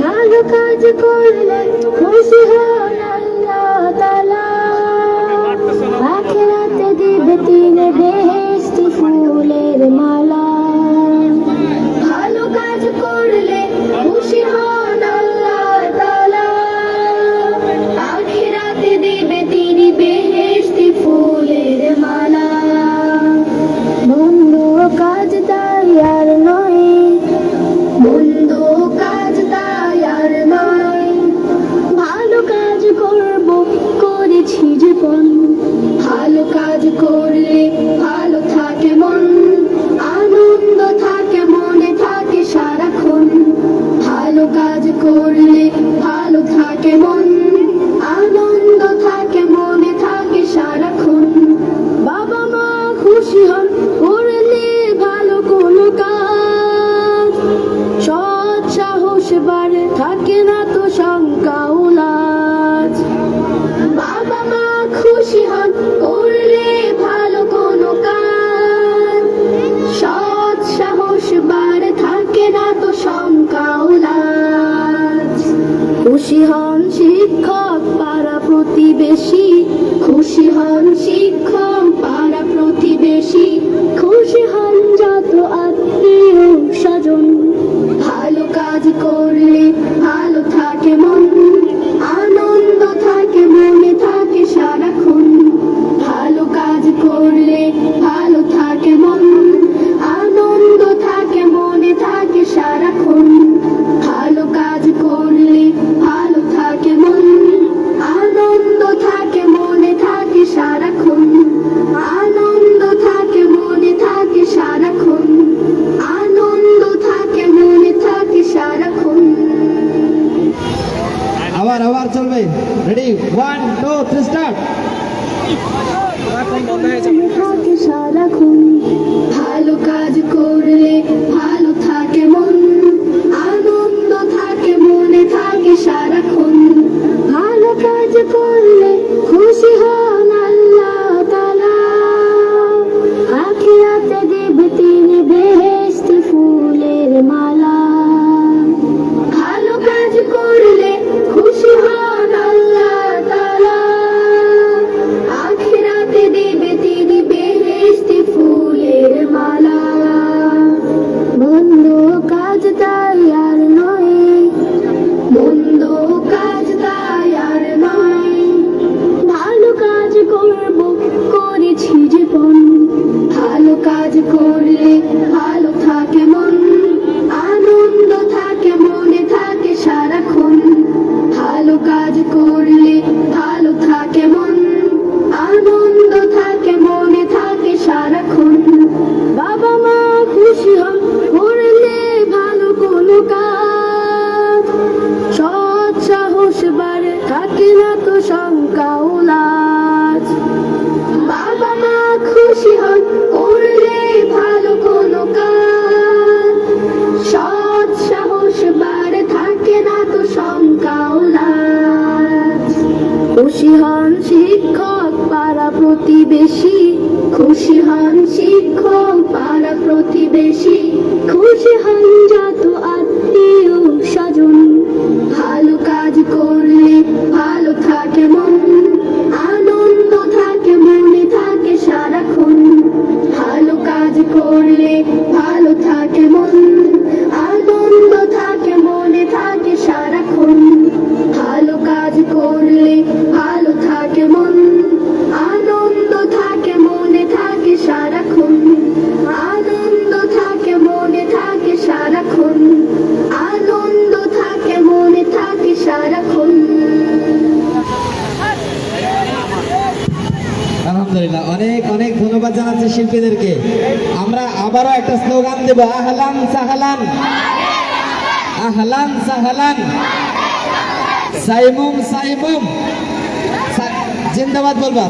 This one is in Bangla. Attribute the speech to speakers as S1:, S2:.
S1: ভালো কাজ করলে খুশি হন আল্লাহ তাআলা, আখিরাতে দিবে তিনি বেহেশতি ফুলের মালা। ভালো কাজ করলে খুশি হন আল্লাহ তাআলা, আখিরাতে দিবে তিনি বেহেশতি ফুলের মালা। মন্দ কাজ তাই আর নয়, মন্দ কাজ তাই আর নয়, ভালো কাজ করব করেছি জীবন। ভালো কাজ করলে ভালো থাকে মন, আনন্দ থাকে মনে থাকে সারাক্ষণ। ভালো কাজ করলে ভালো থাকে মন, আনন্দ থাকে মনে থাকে সারাক্ষণ। বাবা মা খুশি হন করলে ভালো কোনো কাজ, সৎ সাহস বাড়ে থাকে না তো শঙ্কা ও লাজ। বাবা মা খুশি হন করলে ভালো কোনো কাজ, সৎ সাহস বাড়ে থাকে না তো শঙ্কা ও লাজ। খুশি হন শিক্ষক পাড়া প্রতিবেশী, খুশি হন শিক্ষক পাড়া প্রতিবেশী, খুশি হন যত আত্মীয় স্বজন। ভালো কাজ করলে ভালো থাকে মন, আনন্দ থাকে মনে থাকে সারাক্ষণ। ভালো কাজ করলে ভালো থাকে মন, আনন্দ থাকে মনে থাকে সারাক্ষণ। ভালো কাজ করলে ভালো থাকে মন, আনন্দ থাকে মনে থাকে সারাক্ষণ। আনন্দ থাকে মনে থাকে সারাক্ষণ, আনন্দ থাকে মনে থাকে সারাক্ষণ।
S2: আবার আবার চলবে, রেডি 1 2 3 স্টার্ট।
S1: থাকে সারাক্ষণ। ভালো কাজ করলে ভালো থাকে মন, আনন্দ থাকে মনে থাকে সারাক্ষণ। ভালো কাজ করলে খুশি হন আল্লাহ তাআলা, আখিরাতে দিবে তিনি বেহেশতি ফুলের মালা। ভালো কাজ করলে খুশি হন আল্লাহ তাআলা, আখিরাতে দিবে তিনি বেহেশতি ফুলের মালা। মন্দ কাজ তাই আর নয়, মন্দ কাজ তাই আর নয়, ভালো কাজ করব করেছি জীবন। ভালো কাজ করলে ভালো থাকে মন, আনন্দ থাকে মনে থাকে সারাক্ষণ। ভালো কাজ করলে ভালো থাকে মন, আনন্দ থাকে মনে থাকে সারাক্ষণ। বাবা মা খুশি হন করলে ভালো কোনো কাজ, সৎ সাহস বাড়ে থাকে না তো শঙ্কা ও লাজ। বাবা মা খুশি হন করলে ভালো কোনো কাজ, সৎ সাহস বাড়ে থাকে না তো শঙ্কা ও লাজ। খুশি হন শিক্ষক পাড়া প্রতিবেশী, খুশি হন শিক্ষক পাড়া প্রতিবেশী, খুশি হন যত আত্মীয় স্বজন। ভালো কাজ করলে ভালো থাকে মন, আনন্দ থাকে মনে থাকে সারাক্ষণ। ভালো কাজ করলে ভালো থাকে মন, আনন্দ থাকে মনে থাকে সারাক্ষণ। ভালো কাজ করলে ভালো থাকে মন, আনন্দ থাকে মনে থাকে সারাক্ষণ। আনন্দ থাকে মনে থাকে সারাক্ষণ, আনন্দ থাকে মনে থাকে সারাক্ষণ।
S2: আলহামদুলিল্লাহ, অনেক অনেক ধন্যবাদ জানাচ্ছি শিল্পীদেরকে। আমরা আবারও একটা স্লোগান দেব, আহলান সাহলান, আহলান সাহলান, সাইমুম সাইমুম, জিন্দাবাদ বলবা।